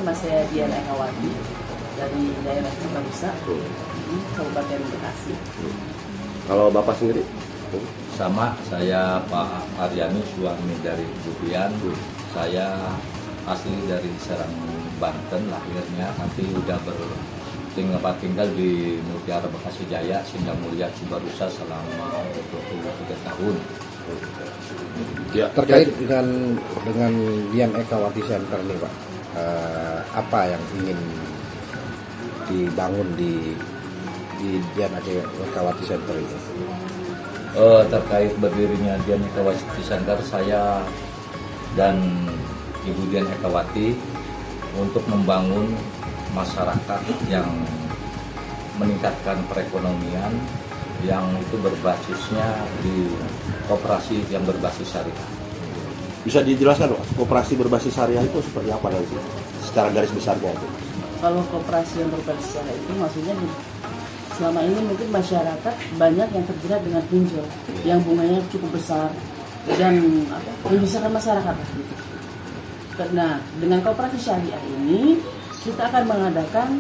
nama saya Dian Ekawati dari daerah Ciparusa, Kabupaten Bekasi. Kalau Bapak sendiri? Sama, saya Pak Aryani, suami dari Bu Dian. Saya asli dari Serang, Banten lahirnya, tapi udah tinggal di Mutiara Bekasi Jaya, Sindang Mulia Ciparusa selama 23 tahun. Ya, Terkait dengan Dian Ekawati Center nih Pak, apa yang ingin dibangun di Dian Ekawati Center ini? Terkait berdirinya Dian Ekawati Center, saya dan Ibu Dian Ekawati untuk membangun masyarakat yang meningkatkan perekonomian yang itu berbasisnya di koperasi yang berbasis syariah. bisa dijelaskan Pak, koperasi berbasis syariah itu seperti apa nanti? Secara garis besarnya itu. Kalau koperasi yang berbasis syariah itu maksudnya selama ini mungkin masyarakat banyak yang terjerat dengan pinjol yang bunganya cukup besar dan menyusahkan masyarakat gitu. Nah, dengan koperasi syariah ini kita akan mengadakan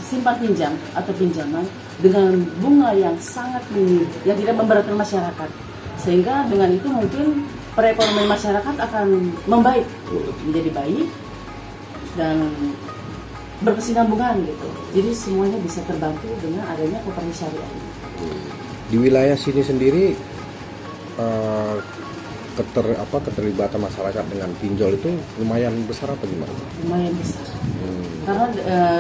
simpan pinjam atau pinjaman dengan bunga yang sangat tinggi yang tidak memberatkan masyarakat, sehingga dengan itu mungkin perekonomian masyarakat akan membaik, menjadi baik dan berkesinambungan gitu. Jadi semuanya bisa terbantu dengan adanya koperasi syariah ini. Di wilayah sini sendiri keterlibatan masyarakat dengan pinjol itu lumayan besar apa gimana? Lumayan besar. Karena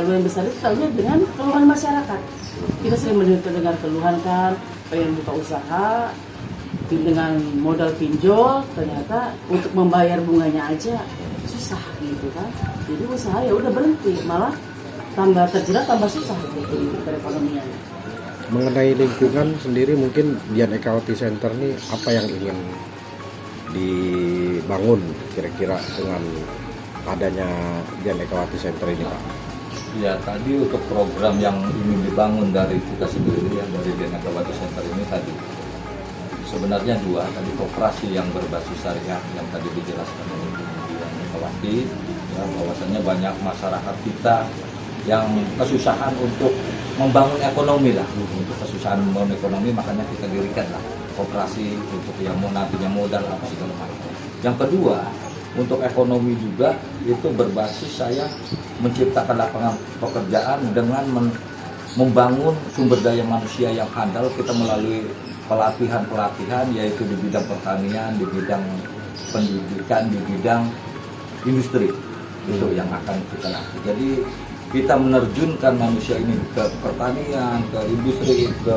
lumayan besar itu tahunya dengan keluhan masyarakat. Kita sering mendengar keluhan kan, pengen buka usaha dengan modal pinjol, ternyata untuk membayar bunganya aja susah gitu kan. Jadi usaha ya udah berhenti, malah tambah terjerat, tambah susah gitu perekonomian. Mengenai lingkungan sendiri, mungkin Dian Ekawati Center ini apa yang ingin dibangun kira-kira dengan adanya Dian Ekawati Center ini Pak? Ya, tadi untuk program yang ingin dibangun dari kita sendiri, yang dari Dian Ekawati Center ini tadi sebenarnya dua, tadi koperasi yang berbasis syariah yang tadi dijelaskan oleh Dian Ekawati, ya, bahwasannya banyak masyarakat kita yang kesusahan untuk membangun ekonomi lah, untuk kesusahan membangun ekonomi, makanya kita dirikan lah koperasi untuk yang mau nantinya modal apa segala macam. Yang kedua, untuk ekonomi juga itu berbasis saya menciptakan lapangan pekerjaan dengan membangun sumber daya manusia yang handal kita melalui pelatihan yaitu di bidang pertanian, di bidang pendidikan, di bidang industri. Itu yang akan kita lakukan. Jadi kita menerjunkan manusia ini ke pertanian, ke industri, ke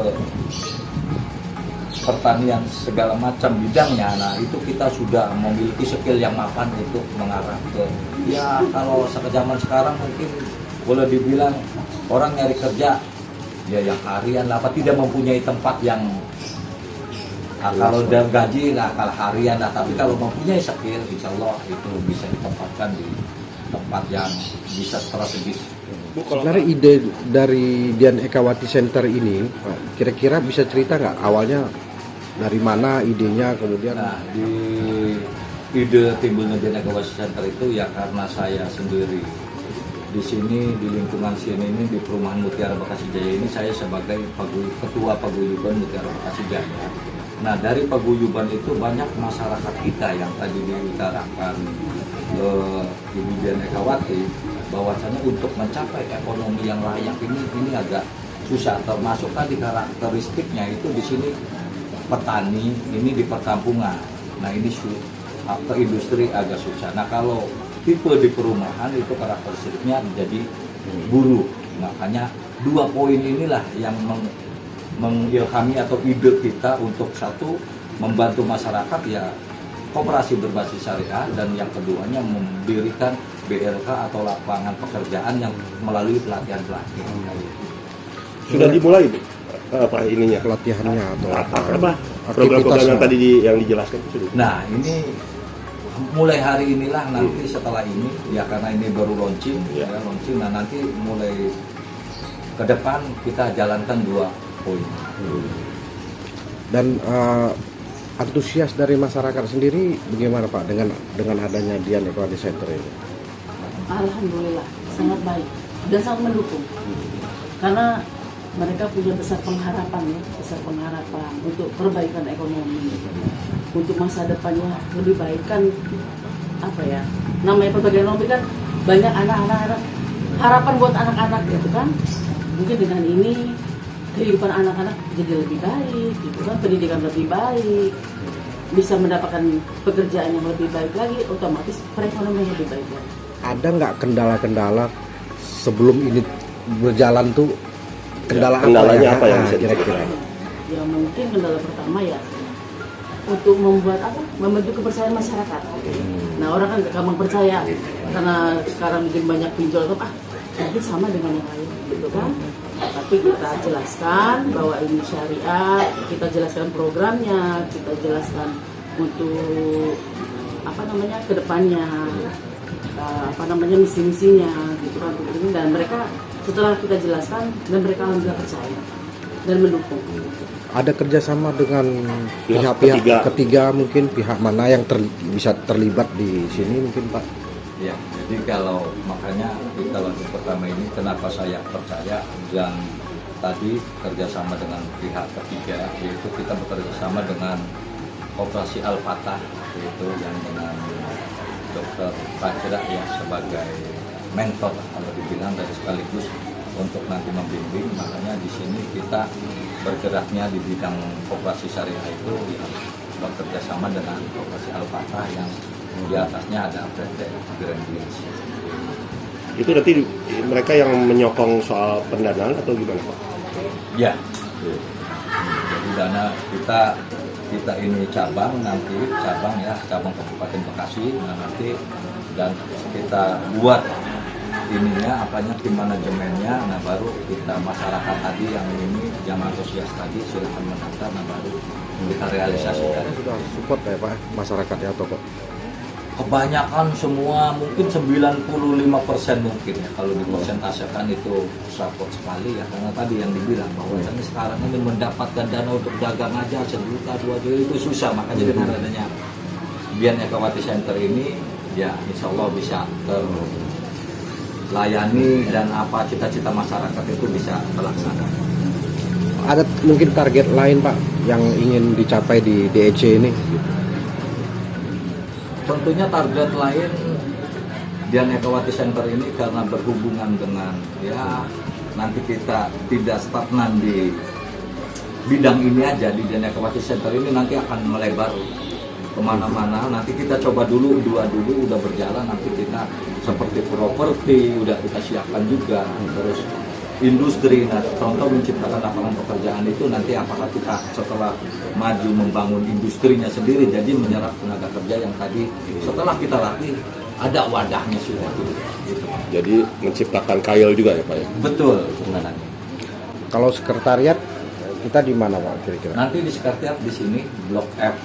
pertanian segala macam bidangnya. Nah, itu kita sudah memiliki skill yang mapan untuk mengarah ke, ya kalau zaman sekarang mungkin boleh dibilang orang nyari kerja ya yang harian lah, apa tidak mempunyai tempat yang kalau udah gaji lah kalau harian lah, tapi kalau mempunyai skill insya Allah itu bisa ditempatkan di tempat yang bisa strategis. Sebenarnya ide dari Dian Ekawati Center ini Pak, kira-kira bisa cerita nggak awalnya dari mana idenya, kemudian? Nah, di ide timbulnya Dian Ekawati Center itu ya karena saya sendiri di sini, di lingkungan sini ini, di perumahan Mutiara Bekasi Jaya ini saya sebagai ketua paguyuban Mutiara Bekasi Jaya. Nah, dari paguyuban itu banyak masyarakat kita yang tadi diutarakan Ibu Dian Ekawati, bahwasanya untuk mencapai ekonomi yang layak ini agak susah. Termasuk tadi karakteristiknya itu di sini petani, ini di perkampungan. Nah, ini ke industri agak susah. Nah, kalau tipe di perumahan itu karakteristiknya menjadi buruh. Makanya dua poin inilah yang mengilhami atau ide kita untuk satu membantu masyarakat ya koperasi berbasis syariah, dan yang keduanya mendirikan BLK atau lapangan pekerjaan yang melalui pelatihan-pelatihan. Sudah dimulai apa ininya? Pelatihannya atau apa? Program-program yang tadi yang dijelaskan itu sudah. Nah, ini mulai hari inilah, nanti setelah ini ya karena ini baru launching, launching. Nah, nanti mulai ke depan kita jalankan dua poin. Dan antusias dari masyarakat sendiri bagaimana Pak dengan adanya Dian Ekawati Center ini? Alhamdulillah sangat baik dan sangat mendukung karena mereka punya besar pengharapan ya, besar pengharapan untuk perbaikan ekonomi, untuk masa depannya lebih baik kan apa ya, namanya perbaikan ekonomi kan banyak anak-anak harapan buat anak-anak gitu kan, mungkin dengan ini kehidupan anak-anak jadi lebih baik gitu kan, pendidikan lebih baik, bisa mendapatkan pekerjaan yang lebih baik lagi, otomatis perekonomian lebih baik lagi. Ada nggak kendala-kendala sebelum ini berjalan tuh? Kendalanya apa yang bisa kira-kira? Ya mungkin kendala pertama ya untuk membuat membentuk kepercayaan masyarakat. Nah orang kan gak gampang percaya karena sekarang mungkin banyak pinjol mungkin sama dengan yang lain gitu kan. Tapi kita jelaskan bahwa ini syariat, kita jelaskan programnya, kita jelaskan untuk kedepannya, misi-misinya gitu kan, dan mereka setelah kita jelaskan dan mereka alhamdulillah percaya dan mendukung. Ada kerjasama dengan pihak-pihak ketiga mungkin, pihak mana yang bisa terlibat di sini mungkin Pak? Ya, jadi kalau makanya kita waktu pertama ini kenapa saya percaya dan tadi kerjasama dengan pihak ketiga, yaitu kita bekerjasama dengan Koperasi Al-Fatah, yaitu yang dengan Dr. Fajra ya sebagai mentor kalau dibilang, dari sekaligus untuk nanti membimbing. Makanya di sini kita bergeraknya di bidang koperasi syariah itu ya bekerja sama dengan Koperasi Al-Fatah yang di atasnya ada PT Grand Wheels. Itu nanti mereka yang menyokong soal pendanaan atau gimana Pak? Ya, jadi dana kita ini cabang Kabupaten Bekasi, nah nanti dan kita buat tim manajemennya, nah baru kita masyarakat tadi yang antusias tadi silahkan mendaftar, nah baru kita realisasikan. Sudah support ya Pak masyarakatnya atau kok? Kebanyakan semua mungkin 95% mungkin ya, kalau dipersentasekan itu support sekali ya, karena tadi yang dibilang bahwa sekarang ini mendapatkan dana untuk dagang aja 1 juta 2 juta itu susah, makanya dengan adanya Dian Ekawati Center ini ya insya Allah bisa layani dan apa cita-cita masyarakat itu bisa terlaksana. Ada mungkin target lain Pak yang ingin dicapai di DEC ini? Tentunya target lain Dian Ekawati Center ini karena berhubungan dengan ya nanti kita tidak stagnan di bidang ini aja, di Dian Ekawati Center ini nanti akan melebar kemana-mana. Nanti kita coba dulu udah berjalan, nanti kita seperti properti udah kita siapkan juga, terus industri, nah contoh menciptakan lapangan pekerjaan itu nanti apakah kita setelah maju membangun industrinya sendiri, jadi menyerap tenaga kerja yang tadi setelah kita latih ada wadahnya sudah gitu. Jadi menciptakan kail juga ya Pak ya? Betul sebenarnya. Kalau sekretariat kita di mana Pak kira-kira? Nanti di sekretariat di sini Blok F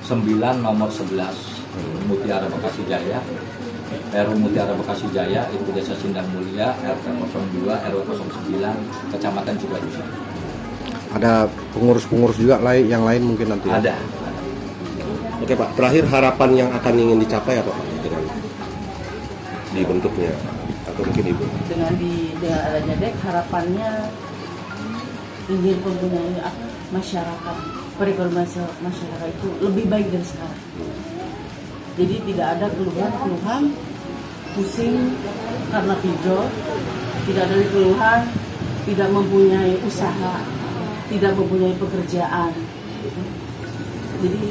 9 nomor 11 Mutiara Bekasi Jaya, RU Mutiara Bekasi Jaya, itu Desa Sindang Mulia, RT 02, RW 09, Kecamatan Cibajusi. Ada pengurus-pengurus juga yang lain mungkin nanti? Ada. Oke Pak, terakhir harapan yang akan ingin dicapai apa Pak dengan dibentuknya atau mungkin Ibu? Dengan adanya DEK harapannya ingin mempunyai masyarakat, perekonomian masyarakat itu lebih baik dari sekarang. Jadi tidak ada keluhan pusing karena pinjol, tidak ada keluhan tidak mempunyai usaha, tidak mempunyai pekerjaan. Jadi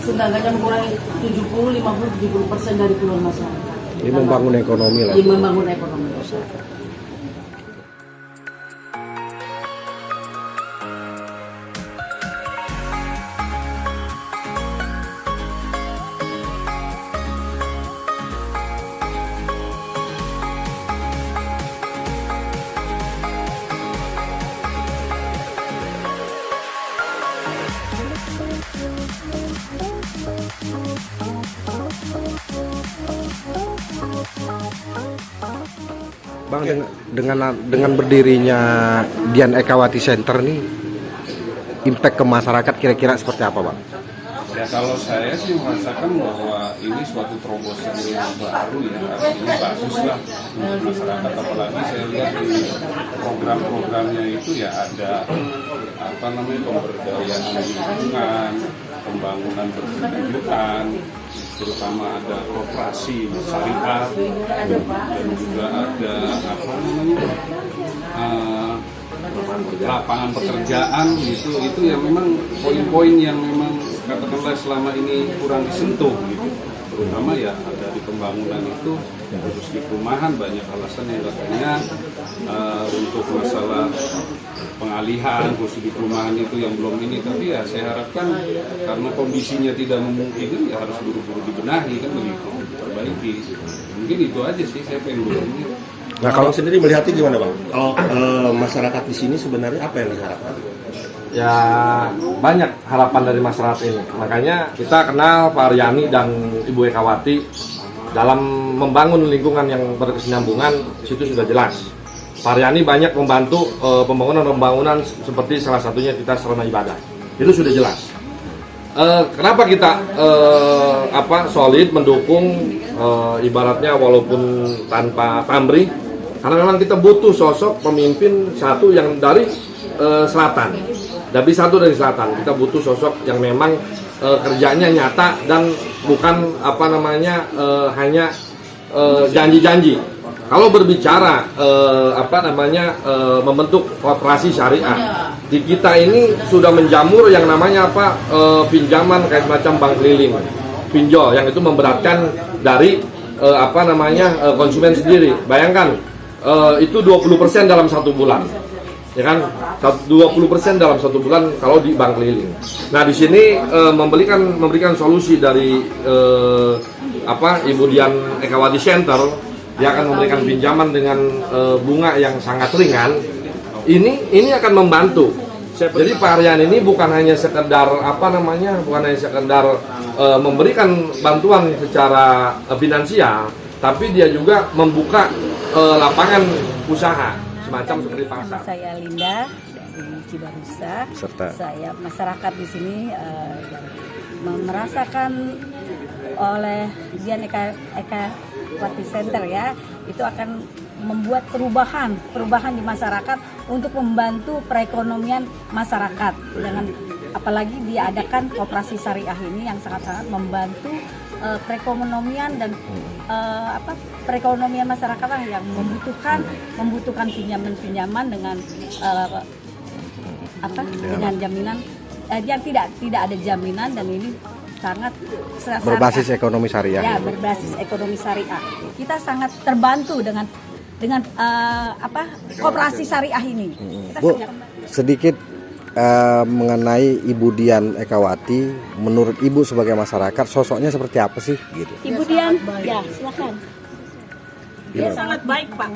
setidaknya mengurangi 70-50-70% dari keluhan masyarakat. Ini membangun ekonomi lah. Ini membangun ekonomi masyarakat. Bang, dengan berdirinya Dian Ekawati Center nih, impact ke masyarakat kira-kira seperti apa Bang? Ya kalau saya sih merasakan bahwa ini suatu terobosan yang baru ya, ini bagus lah untuk masyarakat, apalagi saya lihat di program-programnya itu ya ada pemberdayaan lingkungan, pembangunan berkelanjutan, terutama ada koperasi syariah dan juga ada lapangan pekerjaan itu yang memang poin-poin yang memang katakanlah selama ini kurang disentuh gitu, terutama ya ada di pembangunan itu khusus di perumahan banyak alasan yang katanya untuk masalah pengalihan khusus di perumahan itu yang belum ini, tapi ya saya harapkan karena kondisinya tidak memungkinkan ya harus buru-buru dibenahi kan begitu, diperbaiki. Mungkin itu aja sih saya pengen ini. Nah kalau sendiri melihatnya gimana Bang? Kalau masyarakat di sini sebenarnya apa yang diharapkan? Ya banyak harapan dari masyarakat ini. Makanya kita kenal Pak Aryani dan Ibu Ekawati dalam membangun lingkungan yang berkesinambungan, situ sudah jelas. Pak Aryani banyak membantu pembangunan seperti salah satunya kita sarana ibadah. Itu sudah jelas. Kenapa kita solid mendukung ibaratnya walaupun tanpa pamrih? Karena memang kita butuh sosok pemimpin satu yang dari selatan. Tapi satu dari selatan, kita butuh sosok yang memang kerjanya nyata dan bukan hanya janji-janji. Kalau berbicara membentuk koperasi syariah, di kita ini sudah menjamur yang namanya pinjaman kayak semacam bank keliling, pinjol yang itu memberatkan dari konsumen sendiri. Bayangkan itu 20% dalam 1 bulan. Ya kan, 20% dalam 1 bulan kalau di bank keliling. Nah di sini memberikan solusi dari Ibu Dian Ekawati Center, dia akan memberikan pinjaman dengan bunga yang sangat ringan. Ini akan membantu. Jadi Pak Aryani ini bukan hanya sekedar memberikan bantuan secara finansial, tapi dia juga membuka lapangan usaha semacam seperti pasar. Saya Linda dari Cibarusah. Saya masyarakat di sini merasakan oleh Dian Ekawati Center ya, itu akan membuat perubahan di masyarakat untuk membantu perekonomian masyarakat dengan apalagi diadakan koperasi syariah ini yang sangat-sangat membantu perekonomian dan perekonomian masyarakat lah yang membutuhkan pinjaman dengan dengan jaminan yang tidak ada jaminan, dan ini sangat berbasis ekonomi syariah. Ya, berbasis ekonomi syariah. Kita sangat terbantu dengan koperasi syariah ini. Bu, sedikit mengenai Ibu Dian Ekawati, menurut Ibu sebagai masyarakat sosoknya seperti apa sih gitu? Ibu Dian, ya silakan. Dia sangat baik Pak,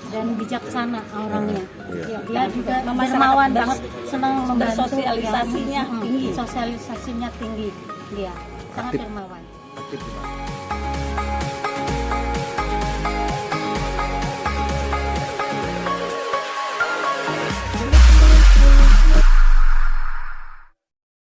dan bijaksana orangnya. Dia juga dermawan banget, senang membantu. Sosialisasinya tinggi. Sosialisasinya tinggi. Dia sangat dermawan.